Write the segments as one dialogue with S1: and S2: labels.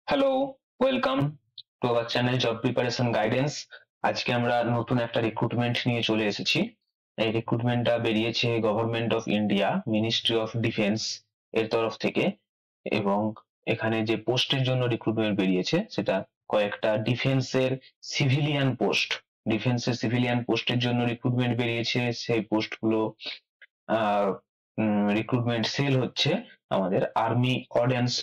S1: Hello, welcome to our channel job preparation guidance. আজকে আমরা নতুন একটা রিক্রুটমেন্ট নিয়ে চলে এসেছি। এই রিক্রুটমেন্টটা বেরিয়েছে government of India, ministry of defence এর তরফ থেকে। এবং এখানে যে পোস্টের জন্য রিক্রুটমেন্ট বেরিয়েছে সেটা কয়েকটা ডিফেন্সের সিভিলিয়ান পোস্টের জন্য রিক্রুটমেন্ট বেরিয়েছে। সেই পোস্টগুলো রিক্রুটমেন্ট সেল হচ্ছে আমাদের আর্মি অর্ডিন্যান্স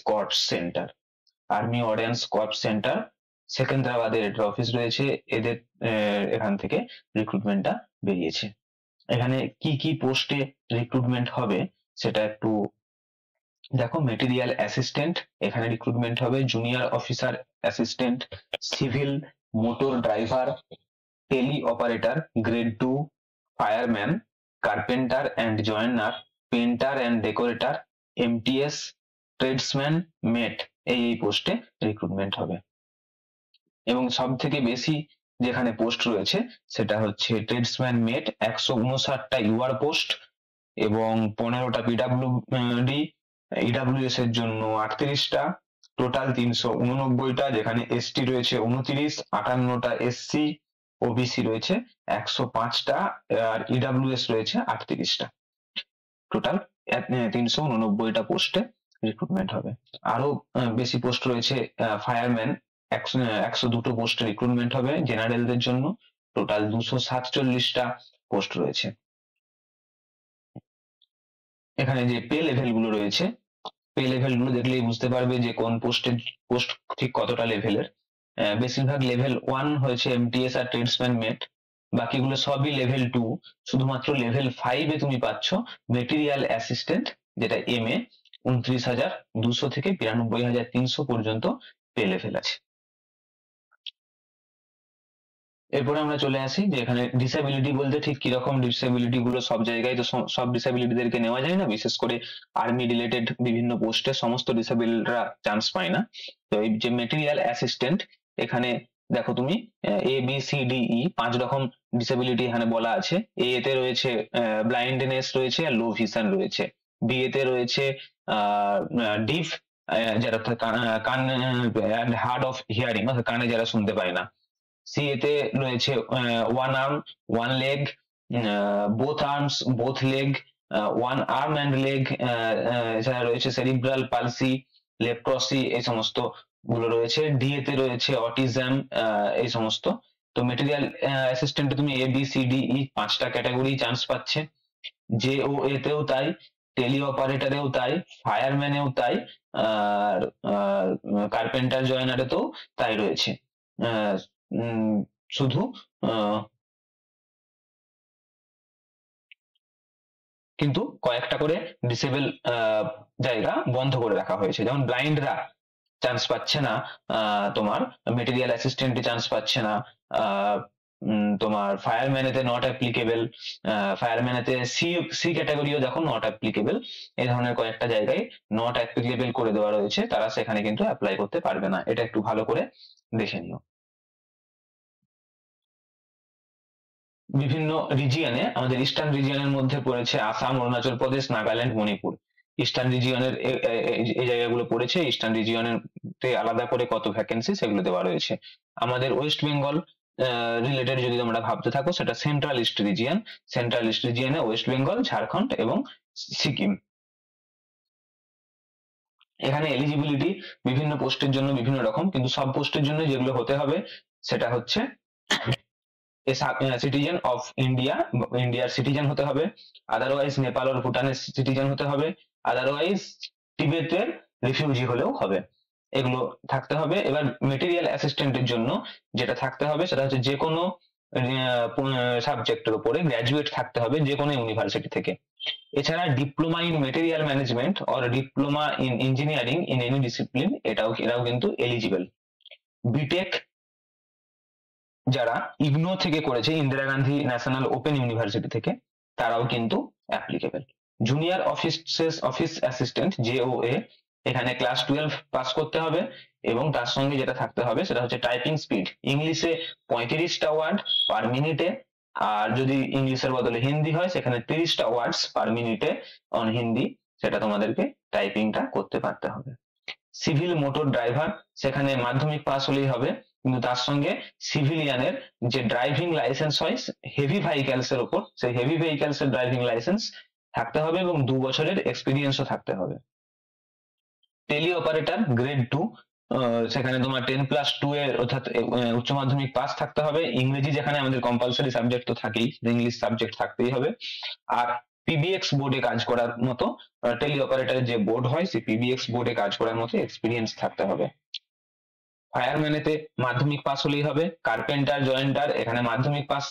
S1: কর্পস সেন্টার সেকেন্দ্রাবাদের এটা অফিস রয়েছে এদের। এখান থেকে রিক্রুটমেন্টটা বেরিয়েছে। এখানে কি কি পোস্টে রিক্রুটমেন্ট হবে সেটা একটু দেখো। মেটেরিয়াল অ্যাসিস্ট্যান্ট এখানে রিক্রুটমেন্ট হবে, junior officer assistant, civil motor driver, tele operator grade 2, fireman, carpenter and joiner, painter and decorator, MTS, tradesman, mate, এই পোস্টে রিক্রুটমেন্ট হবে। এবং সব থেকে বেশি যেখানে পোস্ট রয়েছে সেটা হচ্ছে ট্রেডসম্যান মেট, 159টা ইউআর পোস্ট এবং 15টা পিডাব্লিউডি। ইডাব্লিউএস এর জন্য 38টা, টোটাল 389টা, যেখানে এসটি রয়েছে 29, 58টা এসসি, ওবিসি রয়েছে 105টা, আর ইডাব্লিউএস রয়েছে 38টা। টোটাল 389টা পোস্টে রিক্রুটমেন্ট হবে। আরো বেশি পোস্ট রয়েছে। ফায়ারম্যান 102টো পোস্টে রিক্রুটমেন্ট হবে জেনারেলদের জন্য। টোটাল 247টা পোস্ট রয়েছে। এখানে যে পে লেভেল গুলো রয়েছে, পে লেভেল গুলো দেখলেই বুঝতে পারবে যে কোন পোস্ট ঠিক কতটা লেভেলের। বেশিরভাগ লেভেল 1 হয়েছে এমটিএস আর ট্রেডসম্যান মেট, বাকিগুলো সবই লেভেল 2। শুধুমাত্র লেভেল 5 এ তুমি পাচ্ছ মেটেরিয়াল অ্যাসিস্ট্যান্ট, যেটা এম এ 29,200 থেকে 92,300 পর্যন্ত পে লেভেল আছে। এরপরে আমরা চলে আসি যে এখানে ডিসেবিলিটি বলতে ঠিক কিরকম ডিসেবিলিটি গুলো। সব জায়গায় তো সব ডিসেবিলিটিদেরকে নেওয়া যায় না, বিশেষ করে আর্মি রিলেটেড বিভিন্ন পোস্টে সমস্ত ডিসেবলরা চান্স পায় না। তো এই যে মেটেরিয়াল অ্যাসিস্ট্যান্ট, এখানে দেখো তুমি ABCDE 5 রকম ডিসেবিলিটি এখানে বলা আছে। এতে রয়েছে ব্লাইন্ডনেস রয়েছে আর লো ভিশন রয়েছে। বি এতে রয়েছে ডিফ, যারা কান হার্ড অফ হিয়ারিং, কানে যারা শুনতে পায় না। সি এতে রয়েছে 1 arm 1 leg, both arms both leg, 1 arm and leg. এছাড়া রয়েছে সেরিব্রাল পালসি, লেপ্রসি, এই সমস্ত গুলো রয়েছে। ডি এতে রয়েছে অটিজম, এই সমস্ত। তো মেটেরিয়াল অ্যাসিস্ট্যান্টে তুমি ABCDE 5টা ক্যাটাগরি চান্স পাচ্ছে। জে ও এতেও তাই, টেলি অপারেটরেও তাই, ফায়ারম্যানেও তাই, আর কার্পেন্টার জয়েনারেতেও তাই রয়েছে। আহ, শুধু কিন্তু কয়েকটা করে ডিসেবল জায়গা বন্ধ করে রাখা হয়েছে, যেমন ব্লাইন্ডরা চান্স পাচ্ছে না, তোমার মেটেরিয়াল অ্যাসিস্ট্যান্টে চান্স পাচ্ছে না, তোমার ফায়ারম্যানেতে নট অ্যাপ্লিকেবল, ফায়ারম্যানেতে সি সি ক্যাটাগরিও দেখো নট অ্যাপ্লিকেবল। এই ধরনের কয়েকটা জায়গায় নট অ্যাপ্লিকেবল করে দেওয়া রয়েছে, তারা সেখানে কিন্তু অ্যাপ্লাই করতে পারবে না। এটা একটু ভালো করে দেখে নিও। বিভিন্ন রিজিয়নে, আমাদের ইস্টার্ন রিজিয়নের মধ্যে পড়েছে আসাম, অরুণাচল প্রদেশ, নাগাল্যান্ড, মণিপুর। ইস্টার্ন রিজিয়নের এই জায়গাগুলো পড়েছে। ইস্টার্ন রিজিয়নের আলাদা করে কত ভ্যাকেন্সি সেগুলো দেওয়া রয়েছে। আমাদের ওয়েস্ট বেঙ্গল রিলেটেড যদি তোমরা ভাবতে থাকো, সেটা সেন্ট্রাল ইস্ট রিজিয়নে ওয়েস্ট বেঙ্গল, ঝাড়খণ্ড এবং সিকিম। এখানে এলিজিবিলিটি বিভিন্ন পোস্টের জন্য বিভিন্ন রকম, কিন্তু সব পোস্টের জন্য যেগুলো হতে হবে সেটা হচ্ছে সিটিজেন অফ ইন্ডিয়ার সিটিজেন হতে হবে, আদারওয়াইজ নেপাল আর ভুটানের সিটিজেন হতে হবে, আদারওয়াইজ তিবেতের রিফিউজি হলেও হবে। এগুলো থাকতে হবে। এবার মেটেরিয়াল অ্যাসিস্ট্যান্টের জন্য যেটা থাকতে হবে সেটা হচ্ছে যে কোনো সাবজেক্টের উপরে গ্র্যাজুয়েট থাকতে হবে যে কোনো ইউনিভার্সিটি থেকে। এছাড়া diploma in material management or diploma in engineering in any discipline, এরাও কিন্তু এলিজিবল। বিটেক যারা ইগনো থেকে করেছে, Indira Gandhi national open university থেকে, তারাও কিন্তু applicable. Junior office assistant JOA, এখানে ক্লাস 12 পাস করতে হবে এবং তার সঙ্গে যেটা থাকতে হবে সেটা হচ্ছে টাইপিং স্পিড, ইংলিশে 35টা ওয়ার্ড পার মিনিটে, আর যদি ইংলিশের বদলে হিন্দি হয় সেখানে 30টা ওয়ার্ডস পার মিনিটে অন হিন্দি, সেটা তোমাদেরকে টাইপিংটা করতে পারতে হবে। সিভিল মোটর ড্রাইভার, সেখানে মাধ্যমিক পাস হলেই হবে, কিন্তু তার সঙ্গে সিভিলিয়ানের যে ড্রাইভিং লাইসেন্স হয় হেভি ভেহিক্যালস এর উপর, সেই হেভি ভেহিক্যালস এর ড্রাইভিং লাইসেন্স থাকতে হবে এবং 2 বছরের এক্সপিরিয়েন্সও থাকতে হবে। টেলি অপারেটর গ্রেড 2, সেখানে তোমার 10+2 এর অর্থাৎ উচ্চ মাধ্যমিক পাস থাকতে হবে। ইংরেজি যেখানে আমাদের কম্পালসরি সাবজেক্ট তো থাকেই, ইংলিশ সাবজেক্ট থাকতেই হবে। আর পিবিএক্স বোর্ডে কাজ করার মতো, টেলি অপারেটরের যে বোর্ড হয় সেই পিবিএক্স বোর্ডে কাজ করার মতো এক্সপিরিয়েন্স থাকতে হবে। ফায়ারম্যানেতে মাধ্যমিক পাস হলেই হবে। কার্পেন্টার জয়েন্টার এখানে মাধ্যমিক পাস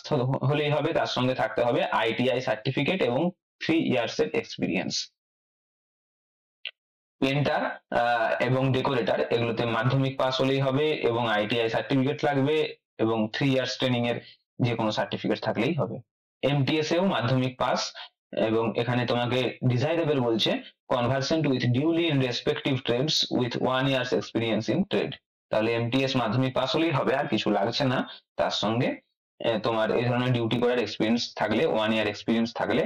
S1: হলেই হবে, তার সঙ্গে থাকতে হবে আইটিআই সার্টিফিকেট এবং 3 ইয়ার্স এর এক্সপিরিয়েন্স। পেন্টার এবং ডেকোরেটর এগুলোতে মাধ্যমিক পাস হলেই হবে এবং আইটিআই সার্টিফিকেট লাগবে এবং 3 ইয়ার্স ট্রেনিং এর যে কোনো সার্টিফিকেট থাকলেই হবে। এমটিএস এও মাধ্যমিক পাস, এবং এখানে তোমাকে ডিজাইরেবল বলছে conversant with duly in respective trades with 1 years experience in trade. তাহলে এমটিএস মাধ্যমিক পাস হলেই হবে, আর কিছু লাগছে না। তার সঙ্গে তোমার এই ধরনের ডিউটি করার এক্সপিরিয়েন্স থাকলে, 1 ইয়ার এক্সপিরিয়েন্স থাকলে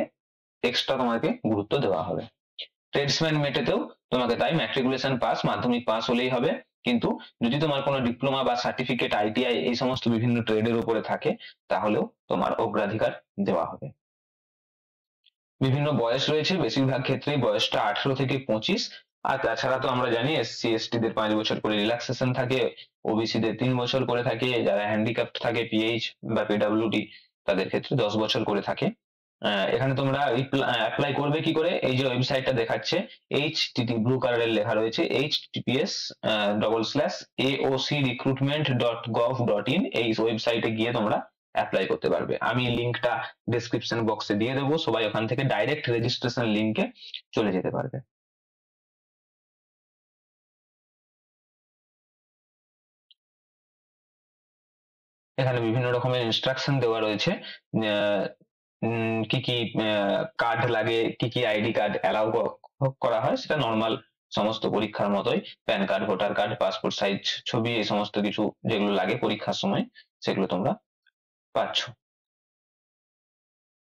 S1: এক্সট্রা তোমাকে গুরুত্ব দেওয়া হবে। ট্রেডসম্যান মেটেতেও তোমাকে তাই ম্যাট্রিকুলেশন পাস, মাধ্যমিক পাস হলেই হবে, কিন্তু যদি তোমার কোনো ডিপ্লোমা বা সার্টিফিকেট আইটিআই এই সমস্ত বিভিন্ন ট্রেডের উপরে থাকে তাহলেও তোমার অগ্রাধিকার দেওয়া হবে। বিভিন্ন বয়স রয়েছে, বেশিরভাগ ক্ষেত্রেই বয়সটা 18 থেকে 25, আর তাছাড়া তো আমরা জানি এসসি এসটি দের 5 বছর করে রিল্যাক্সেশন থাকে, ওবিসি দের 3 বছর করে থাকে, যারা হ্যান্ডিক্যাপ্ট থাকে পিএইচ বা পিডব্লিউডি তাদের ক্ষেত্রে 10 বছর করে থাকে। এখানে তোমরা অ্যাপ্লাই করবে কি করে, এই যে ওয়েবসাইটটা দেখাচ্ছে এইচটিটি ব্লু কালারের লেখা রয়েছে https://aocrecruitment.gov.in, এই ওয়েবসাইটে গিয়ে তোমরা অ্যাপ্লাই করতে পারবে। আমি লিংকটা ডেসক্রিপশন বক্সে দিয়ে দেবো, সবাই ওখান থেকে ডাইরেক্ট রেজিস্ট্রেশন লিংকে চলে যেতে পারবে। এখানে বিভিন্ন রকমের ইনস্ট্রাকশন দেওয়া রয়েছে, কি কি কার্ড লাগে, কি কি আইডি কার্ড অ্যালাউ করা হয়, সেটা নর্মাল সমস্ত পরীক্ষার মতোই, pan card, voter card, passport size ছবি, এই সমস্ত কিছু যেগুলো লাগে পরীক্ষার সময় সেগুলো তোমরা পাচ্ছ।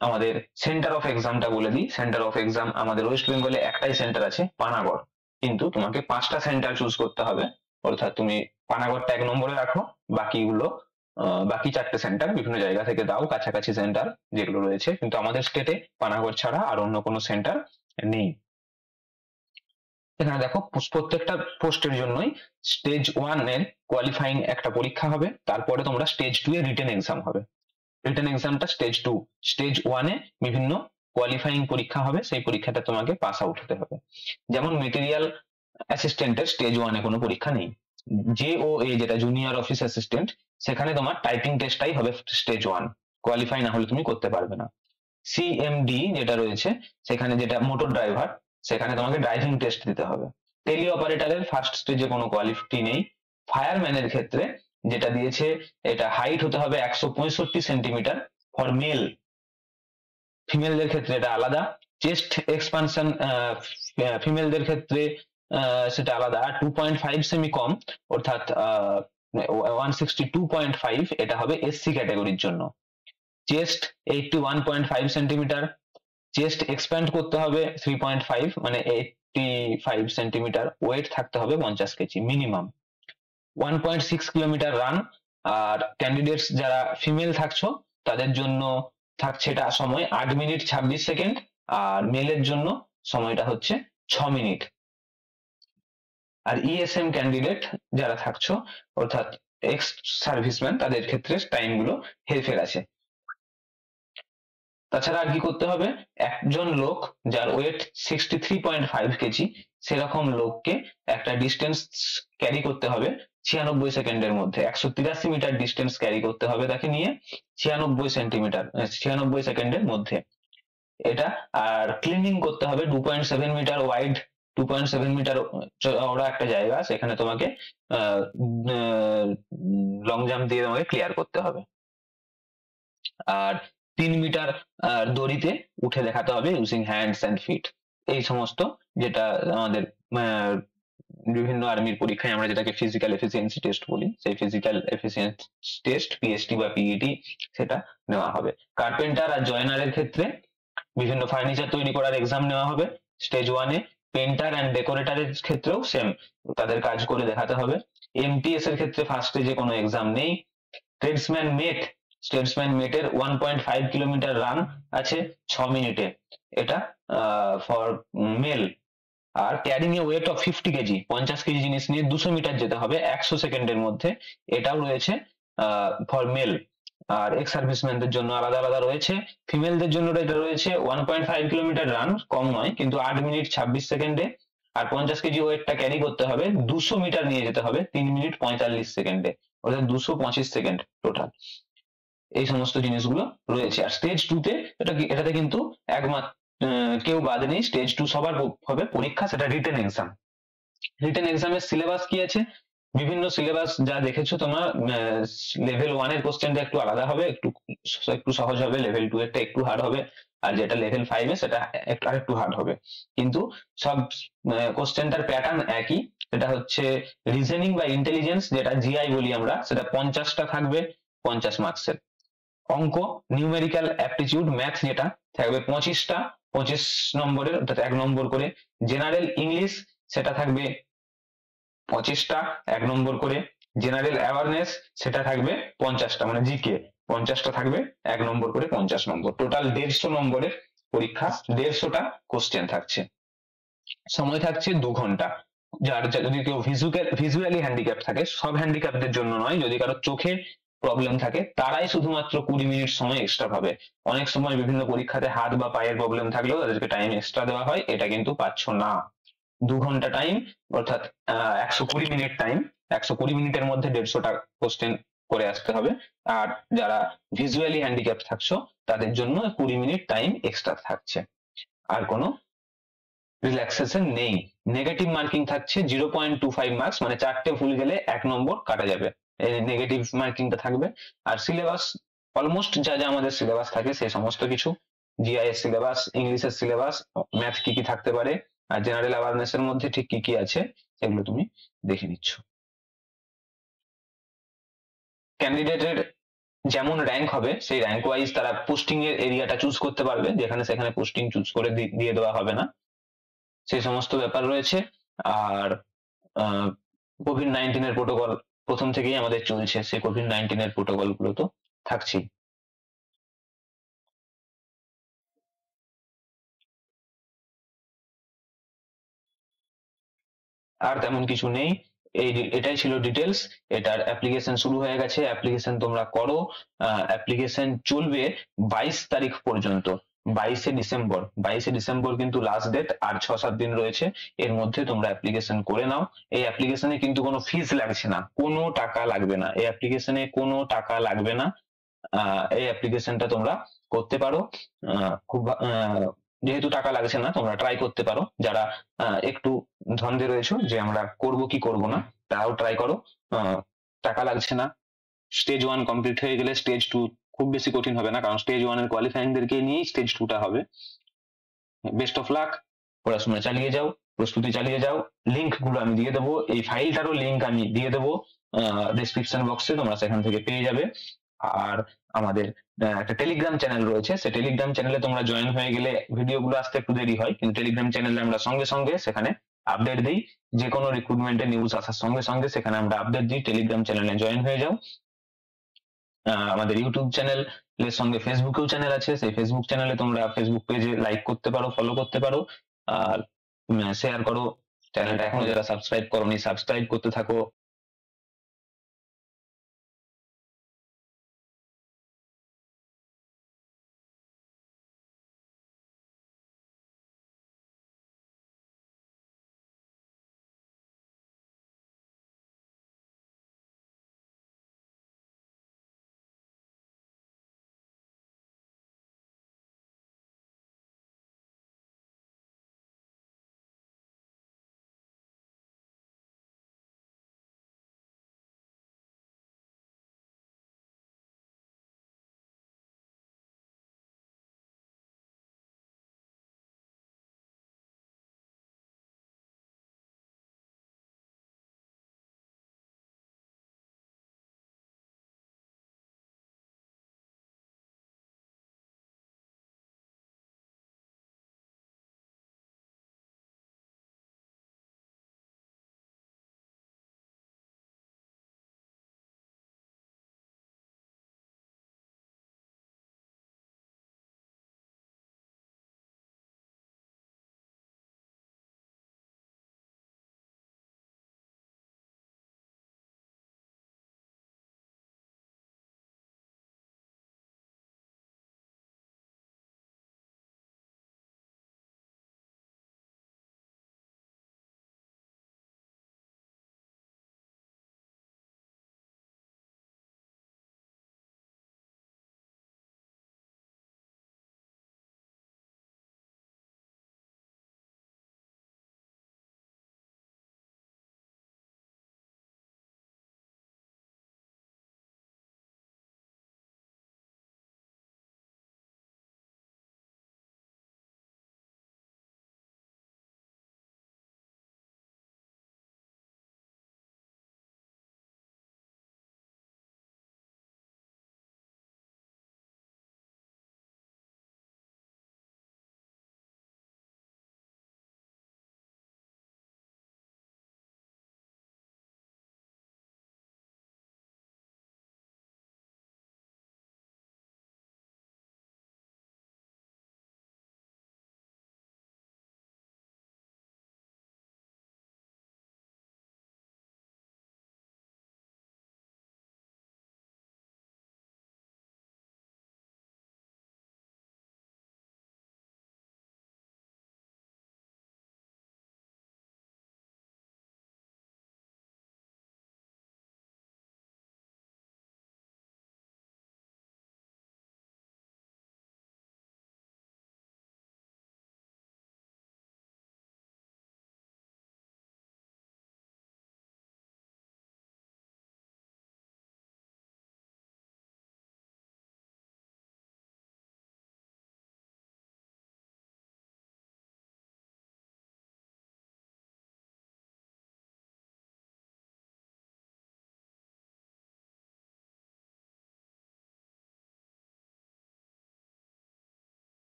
S1: আমাদের সেন্টার অফ এক্সামটা বলে দিই। সেন্টার অফ এক্সাম আমাদের ওয়েস্ট বেঙ্গলে একটাই সেন্টার আছে, পানাগড়, কিন্তু তোমাকে 5টা সেন্টার চুজ করতে হবে, অর্থাৎ তুমি পানাগড়টা 1 নম্বরে রাখো, বাকিগুলো বাকি 4টে সেন্টার বিভিন্ন জায়গা থেকে দাও, কাছাকাছি সেন্টার যেগুলো রয়েছে, কিন্তু আমাদের স্টেটে পানাগড় ছাড়া আর অন্য কোনো সেন্টার নেই। এখানে দেখো প্রত্যেকটা পোস্টের জন্যই স্টেজ 1 এর কোয়ালিফাইং একটা পরীক্ষা হবে, তারপরে তোমরা স্টেজ 2 এর রিটেন এক্সাম হবে। রিটেন এক্সামটা স্টেজ 2, স্টেজ 1 এ বিভিন্ন কোয়ালিফাইং পরীক্ষা হবে, সেই পরীক্ষাটা তোমাকে পাস আউট হতে হবে। যেমন মেটেরিয়াল অ্যাসিস্ট্যান্টের স্টেজ 1 এ কোনো পরীক্ষা নেই। জেওএ যেটা জুনিয়র অফিস অ্যাসিস্ট্যান্ট, সেখানে তোমার টাইপিং টেস্টটাই হবে স্টেজ 1, কোয়ালিফাই না হলে তুমি করতে পারবে না। সিএমডি যেটা রয়েছে সেখানে, যেটা মোটর ড্রাইভার, সেখানে তোমাকে ড্রাইভিং টেস্ট দিতে হবে। টেলি অপারেটরের ফার্স্ট স্টেজে কোনো কোয়ালিফাই নেই। ফায়ারম্যানের ক্ষেত্রে যেটা দিয়েছে, এটা হাইট হতে হবে 165 সেন্টিমিটার ফর মেল, ফিমেলদের ক্ষেত্রে এটা আলাদা। চেস্ট এক্সপানশন ফিমেলদের ক্ষেত্রে সেটা আলাদা। 2.5 সেমি কম, অর্থাৎ 162.5, এটা হবে এসসি ক্যাটাগরির জন্য। চেস্ট 81.5 সেন্টিমিটার, চেস্ট এক্সপ্যান্ড করতে হবে 3.5, মানে 85 সেন্টিমিটার, ওয়েট থাকতে হবে 50 কেজি মিনিমাম। 1.6 kilometre run. আর ক্যান্ডিডেটস যারা ফিমেল থাকছো তাদের জন্য থাকছে এটা সময় 8 মিনিট 26 সেকেন্ড, আর মেলের জন্য সময়টা হচ্ছে 6 মিনিট। আর ইএসএম ক্যান্ডিডেট যারা থাকছো, অর্থাৎ এক্স সার্ভিসম্যান, তাদের ক্ষেত্রে টাইম গুলো হেরফের আছে। তাছাড়া আর কি করতে হবে, একজন লোক যার ওয়েট 63.5 কেজি, সেরকম লোককে একটা ডিস্টেন্স ক্যারি করতে হবে 96 সেকেন্ডের মধ্যে। 183 মিটার ডিস্টেন্স ক্যারি করতে হবে তাকে নিয়ে 96 সেকেন্ডের মধ্যে এটা। আর ক্লিনিং করতে হবে 2.7 মিটার ওয়াইড, 2.7 মিটার চওড়া একটা জায়গা, সেখানে তোমাকে লং জাম্প দিয়ে তোমাকে ক্লিয়ার করতে হবে। আর 3 মিটার দড়িতে উঠে দেখাতে হবে ইউজিং হ্যান্ডস অ্যান্ড ফিট। এই সমস্ত যেটা আমাদের বিভিন্ন আর্মির পরীক্ষায় আমরা যেটাকে ফিজিক্যাল এফিসিয়েন্সি টেস্ট বলি, সেই ফিজিক্যাল এফিসিয়েন্সি টেস্ট পিএসটি বা পিইটি সেটা নেওয়া হবে। কার্পেন্টার আর জয়েনারের ক্ষেত্রে বিভিন্ন ফার্নিচার তৈরি করার এক্সাম নেওয়া হবে স্টেজ 1 এ। পেন্টার অ্যান্ড ডেকোরেটরের ক্ষেত্রেও সেম, তাদের কাজ করে দেখাতে হবে। এমটিএস এর ক্ষেত্রে ফার্স্ট স্টেজে কোনো এক্সাম নেই। ট্রেডসম্যান মেটের 1.5 কিলোমিটার রান আছে 6 মিনিটে, এটা ফর মেল। আর carrying a weight of 50 KG, 50 KG জিনিস নিয়ে 200 মিটার যেতে হবে 100 সেকেন্ডের মধ্যে, এটাও রয়েছে ফর মেল। আর এক্স সার্ভিসম্যানদের জন্য আলাদা আলাদা রয়েছে। ফিমেলদের জন্য এটা রয়েছে 1.5 কিলোমিটার রান, কম নয় কিন্তু 8 মিনিট 26 সেকেন্ডে। আর 50 কেজি ওয়েটটা ক্যারি করতে হবে, 200 মিটার নিয়ে যেতে হবে 3 মিনিট 45 সেকেন্ডে, অর্থাৎ 225 সেকেন্ড টোটাল। এই সমস্ত জিনিসগুলো রয়েছে। আর স্টেজ 2 তে এটাতে কিন্তু একমাত্র কেউ বাদ নেই, স্টেজ 2 সবার হবে পরীক্ষা, সেটা রিটেন এক্সাম। রিটেন এক্সামের সিলেবাস কি আছে? বিভিন্ন সিলেবাস যা দেখেছো তোমার, লেভেল 1 এর কোশ্চেনটা একটু আলাদা হবে, একটু একটু সহজ হবে, লেভেল 2 এরটা একটু হার্ড হবে, আর যেটা লেভেল 5 এ সেটা আরেকটু হার্ড হবে। কিন্তু সব কোশ্চেনটার প্যাটার্ন একই, সেটা হচ্ছে রিজনিং বা ইন্টেলিজেন্স, যেটা জিআই বলি আমরা, সেটা 50টা থাকবে 50 মার্কসের। অঙ্ক, নিউমেরিক্যাল অ্যাপটিটিউড, ম্যাথ যেটা থাকবে 25টা 25 নম্বরের, অর্থাৎ 1 নম্বর করে। জেনারেল ইংলিশ সেটা থাকবে 25টা 1 নম্বর করে। জেনারেল অ্যাওয়ারনেস সেটা থাকবে 50টা, মানে জিকে 50টা থাকবে 1 নম্বর করে, 50 নম্বর। টোটাল 150 নম্বরের পরীক্ষা, 150টা কোশ্চেন থাকছে। সময় থাকছে 2 ঘন্টা। যদি কেউ ভিজুয়ালি হ্যান্ডিক্যাপ থাকে, সব হ্যান্ডিক্যাপদের জন্য নয়, যদি কারো চোখে প্রবলেম থাকে তারাই শুধুমাত্র 20 মিনিট সময় এক্সট্রা পাবে। অনেক সময় বিভিন্ন পরীক্ষাতে হাত বা পায়ের প্রবলেম থাকলেও তাদেরকে টাইম এক্সট্রা দেওয়া হয়, এটা কিন্তু পাচ্ছ না। 2 ঘন্টা টাইম, অর্থাৎ 120 মিনিট টাইম, 120 মিনিটের মধ্যে 150টা কোশ্চেন করে আসতে হবে। আর যারা ভিজুয়ালি হ্যান্ডিক্যাপ থাকছো তাদের জন্য 20 মিনিট টাইম এক্সট্রা থাকছে। আর কোনো রিল্যাক্সেশন নেই। নেগেটিভ মার্কিং থাকছে 0.25 মার্কস, মানে 4টে ভুল গেলে 1 নম্বর কাটা যাবে, এই নেগেটিভ মার্কিংটা থাকবে। আর সিলেবাস অলমোস্ট যা যা আমাদের সিলেবাস থাকে সেই সমস্ত কিছু, জিআইএস সিলেবাস, ইংলিশের সিলেবাস, ম্যাথ কি কি থাকতে পারে, আর জেনারেল অ্যাওয়ারনেস এর মধ্যে ঠিক কি কি আছে এগুলো তুমি দেখে নিচ্ছ। ক্যান্ডিডেটের যেমন র্যাঙ্ক হবে সেই র্যাঙ্ক ওয়াইজ তারা পোস্টিং এর এরিয়াটা চুজ করতে পারবে, যেখানে সেখানে পোস্টিং চুজ করে দিয়ে দেওয়া হবে না, সেই সমস্ত ব্যাপার রয়েছে। আর কোভিড-19 এর প্রোটোকল প্রথম থেকেই আমাদের চলছে, সেই কোভিড-19 এর প্রোটোকল গুলো তো থাকছেই। আর তেমন কিছু নেই, এটাই ছিল ডিটেলস। এটার অ্যাপ্লিকেশন শুরু হয়ে গেছে, অ্যাপ্লিকেশন তোমরা করো। অ্যাপ্লিকেশন চলবে 22 তারিখ পর্যন্ত, 22শে ডিসেম্বর কিন্তু লাস্ট ডেট, আর 6-7 দিন রয়েছে, এর মধ্যে তোমরা অ্যাপ্লিকেশন করে নাও। এই অ্যাপ্লিকেশনে কিন্তু কোনো ফিস লাগছে না, কোনো টাকা লাগবে না, এই অ্যাপ্লিকেশনে কোনো টাকা লাগবে না। এই অ্যাপ্লিকেশনটা তোমরা করতে পারো। খুব যেহেতু টাকা লাগছে না, তোমরা ট্রাই করতে পারো। যারা একটু ধন্দে রয়েছে যে আমরা করব কি করব না, তারাও ট্রাই করো। টাকা লাগছে না। স্টেজ 1 কমপ্লিট হয়ে গেলে স্টেজ 2 খুব বেশি কঠিন হবে না, কারণ স্টেজ 1 এর কোয়ালিফাইং দেরকে নিয়েই স্টেজ 2টা হবে। বেস্ট অফ লাক, পড়াশোনা চালিয়ে যাও, প্রস্তুতি চালিয়ে যাও। লিংক গুলো আমি দিয়ে দেবো, এই ফাইলটারও লিংক আমি দিয়ে দেবো ডেসক্রিপশন বক্সে, তোমরা সেখান থেকে পেয়ে যাবে। আর আমাদের একটা টেলিগ্রাম চ্যানেল রয়েছে, সেই টেলিগ্রাম চ্যানেলে তোমরা জয়েন হয়ে গেলে ভিডিওগুলো আসতে একটু দেরি হয়, কিন্তু টেলিগ্রাম চ্যানেলে আমরা সঙ্গে সঙ্গে সেখানে আপডেট দিই। যে কোনো রিক্রুটমেন্টের নিউজ আসার সঙ্গে সঙ্গে সেখানে আমরা আপডেট দিই। টেলিগ্রাম চ্যানেলে জয়েন হয়ে যাও। আমাদের ইউটিউব চ্যানেলের সঙ্গে ফেসবুকেও চ্যানেল আছে, সেই ফেসবুক চ্যানেলে তোমরা ফেসবুক পেজে লাইক করতে পারো, ফলো করতে পারো, আর শেয়ার করো। চ্যানেলটা এখনো যারা সাবস্ক্রাইব করোনি সাবস্ক্রাইব করতে থাকো।